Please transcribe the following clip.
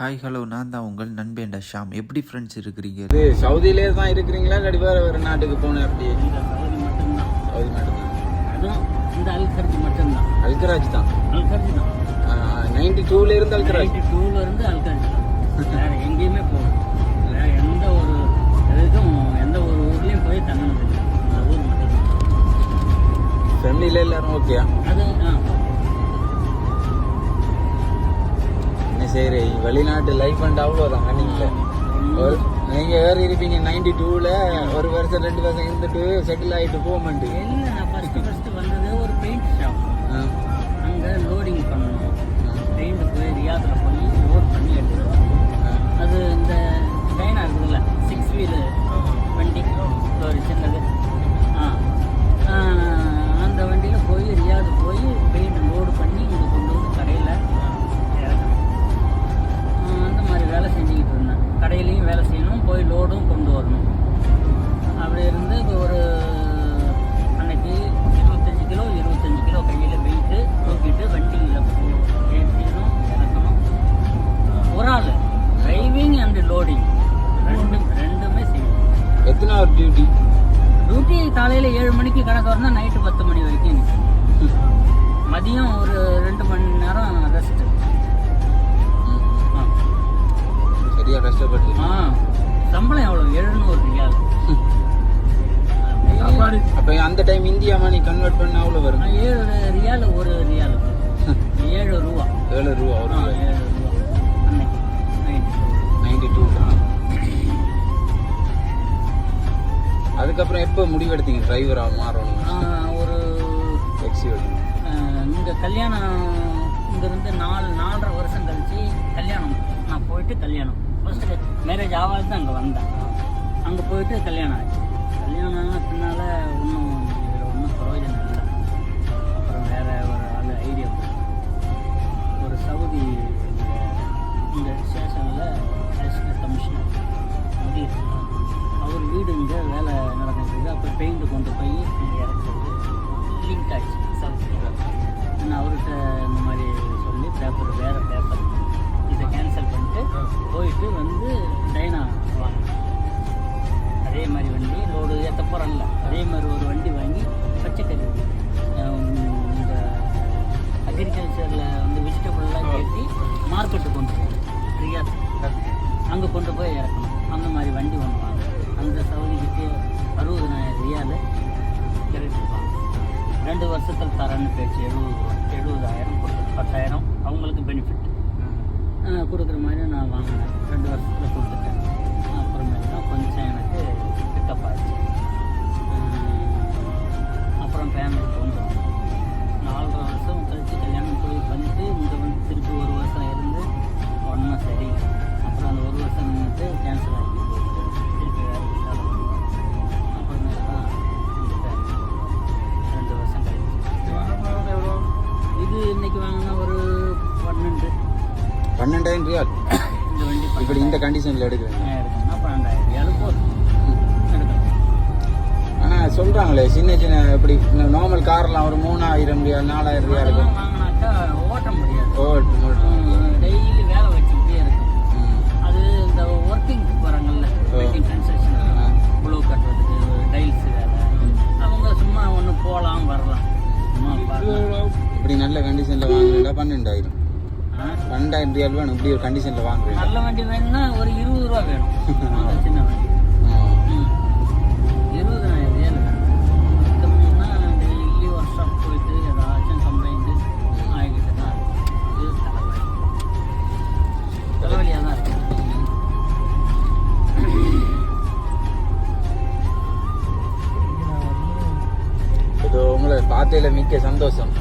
Hi hello, நான் தான் உங்கள் நண்பேண்டா ஷாம். எப்படி ஃப்ரெண்ட்ஸ் இருக்கிறீங்க? இது சவுதியிலே தான் இருக்கிறீங்களா இல்லாட்டி வேறு நாட்டுக்கு போனேன்? அப்படி இந்த சவுதி மட்டும்தான். சவுதி மட்டும்தான். அதுவும் இந்த அல்கர்ஜ் மட்டும்தான். அல்கராஜ் தான். அல்கர்ஜ் தான். 92ல இருந்து அல்கராஜ். 92ல இருந்து அல்கர்ஜ் தான். வேற எங்கேயுமே போகல. வேற எந்த ஒரு இதுக்கும் எந்த ஒரு ஊர்லேயும் போய் தங்கினது இல்லை. அந்த ஊர் மட்டும்தான். ஃபேமிலியில் எல்லாரும் ஓகேயா? அது என்ன சரி, வெளிநாட்டு லைஃப் அண்ட் அவ்வளோதான். நீங்கள் வேறு இருப்பீங்க 92ல ஒரு வருஷம் 2 வருஷம் இருந்துட்டு செட்டில் ஆகிட்டு போக மாட்டேங்க. இல்லை, நான் ஃபஸ்ட்டு வந்தது ஒரு பெயிண்ட் ஷாப். அங்கே லோடிங் பண்ணணும். பெயிண்ட் போய் ரியாத்தில் போய் லோட் பண்ணி எடுத்துருவோம். அது இந்த டைனா இருக்குதுல்ல, 6 வீலு வண்டி, ஒரு சின்னது. அந்த வண்டியில் போய் ரியாது போய் பெயிண்ட் லோடு பண்ணி இங்கே கொண்டு வந்து கடையில் இறக்கணும். அந்த மாதிரி வேலை செஞ்சுக்கிட்டு இருந்தேன். கடையிலையும் வேலை செய்யணும், போய் லோடும் கொண்டு வரணும். அப்படி இருந்து இப்போ ஒரு அன்னைக்கு 25 கிலோ கையில் வெயிட்டு தூக்கிட்டு வண்டியில் ஏற்றிடணும், இறக்கணும். ஒரு ஆள் டிரைவிங் அண்ட் லோடிங் ரெண்டுமே செய்யணும். எத்தனை ஹவர் டியூட்டி? டியூட்டி காலையில் 7 மணிக்கு கணக்கு வரணும், நைட்டு 10 மணி வரைக்கும் நிற்கும். மதியம் ஒரு 2 மணி நேரம் ரெஸ்ட்டு. சரியா கஷ்டப்பட்டு. சம்பளம் எவ்வளோ? 700 ரியால். அப்போ அந்த டைம் இந்தியா மணி கன்வெர்ட் பண்ண அவ்வளோ வரும்? 7 ரியால் ஒரு ரியாலுக்கு 7 ரூபா. 7 ரூபா ஒரு 7 ரூபா அன்னைக்கு 92. அதுக்கப்புறம் எப்போ முடிவெடுத்தீங்க டிரைவராக மாறணும்? ஒரு எக்ஸியூட் இங்கே கல்யாணம் இங்கேருந்து 4.5 வருஷம் கழிச்சு கல்யாணம். நான் போயிட்டு கல்யாணம் ஃபர்ஸ்ட்டு மேரேஜ் ஆகாது தான் அங்கே வந்தேன். அங்கே போயிட்டு கல்யாணம் ஆச்சு. கல்யாணம் ஆன பின்னால் இதில் ஒன்றும் பிரயோஜனம் இல்லை. அப்புறம் வேறு ஒரு ஆள் ஐடியா ஒரு சவுதி இந்த ஸ்டேஷனில் அசிஸ்டன்ட் கமிஷனர் முதிர், அவர் வீடு இங்கே வேலை நடந்துருக்கு. அப்புறம் பெயிண்ட் கொண்டு போய் இங்கே இறக்குறது லிங்க் ஆகிடுச்சு சவுதியில். நான் அவர்கிட்ட இந்த மாதிரி சொல்லி வேறு பேப்பர் இதை கேன்சல் பண்ணிட்டு போயிட்டு வந்து டைனா வாங்கினேன். அதே மாதிரி வண்டி லோடு ஏற்ற போகிறேன்ல, அதே மாதிரி ஒரு வண்டி வாங்கி பச்சைக்கறி இந்த அக்ரிகல்ச்சரில் வந்து வெஜிடபிள்லாம் ஏற்றி மார்க்கெட்டு கொண்டு போகணும். ரியாத் அங்கே கொண்டு போய் இறக்கணும். அந்த மாதிரி வண்டி ஒன்று வாங்க. அந்த சவுதிக்கு 60,000 ரியால் இறக்கிருப்பாங்க. 2 வருஷத்தில் தரேன்னு பேச்சு 70,000 கொடுக்குறது. 10,000 அவங்களுக்கு பெனிஃபிட் கொடுக்குற மாதிரி நான் வாங்கினேன். 2 வருஷத்தில் கொடுத்துட்டேன். அப்புறமேல தான் கொஞ்சம் எனக்கு பிக்கப் ஆச்சு. அப்புறம் ஃபேமிலி கொண்டு வந்தோம். 4.5 வருஷம் கழிச்சு கல்யாணம் போய் பண்ணிட்டு இங்கே வந்து திருப்பி 1 வருஷம் இருந்து ஒன்றும் சரி. அப்புறம் அந்த 1 வருஷம் நின்றுட்டு கேன்சல் ஆகி போயிட்டு திருப்பி வேறு விசாலம் பண்ணோம். அப்புறமேல தான் இந்த 2 வருஷம் கழிச்சு இது இன்னைக்கு வாங்கினா ஒரு 12,000 ரியால். இந்த வண்டி இப்படி இந்த கண்டிஷனில் எடுக்கிறேன் எடுக்கணும்னா 12,000 ரியால் போதும் எடுக்கணும். ஆனால் சொல்கிறாங்களே சின்ன இப்படி நார்மல் கார்லாம் ஒரு 3,000 ரியால் 4,000 ரியால் இருக்கும். வாங்கினாக்கா ஓட்ட முடியாது. டெய்லி வேலை வச்சுக்கிட்டே இருக்கும். அது இந்த ஒர்க்கிங்க்கு போகிறாங்கல்ல, வெட்டிங் கன்ஸ்ட்ரக்ஷன், ப்ளூ கட்டுறதுக்கு, டைல்ஸ் வேலை, அவங்க சும்மா ஒன்று போகலாம் வரலாம். சும்மா பார்க்கலாம். இப்படி நல்ல கண்டிஷனில் வாங்கினா 12,000 ரியால் வேணும். இப்படி ஒரு கண்டிஷனில் வாங்குறேன். நல்ல வண்டி வேணும்னா ஒரு 20 ரூபா வேணும். சின்ன வண்டி 20,000 ரியால் வேணும். அதுக்கப்புறம்னா டெய்லி ஒர்க் ஷாப் போயிட்டு ஏதாச்சும் கம்ப்ளைண்ட்டு ஆகிக்கிட்டு தான் இருக்குது. தலைவலியாக தான் இருக்குது. இது உங்களை பார்த்ததில் மிக்க சந்தோஷம்.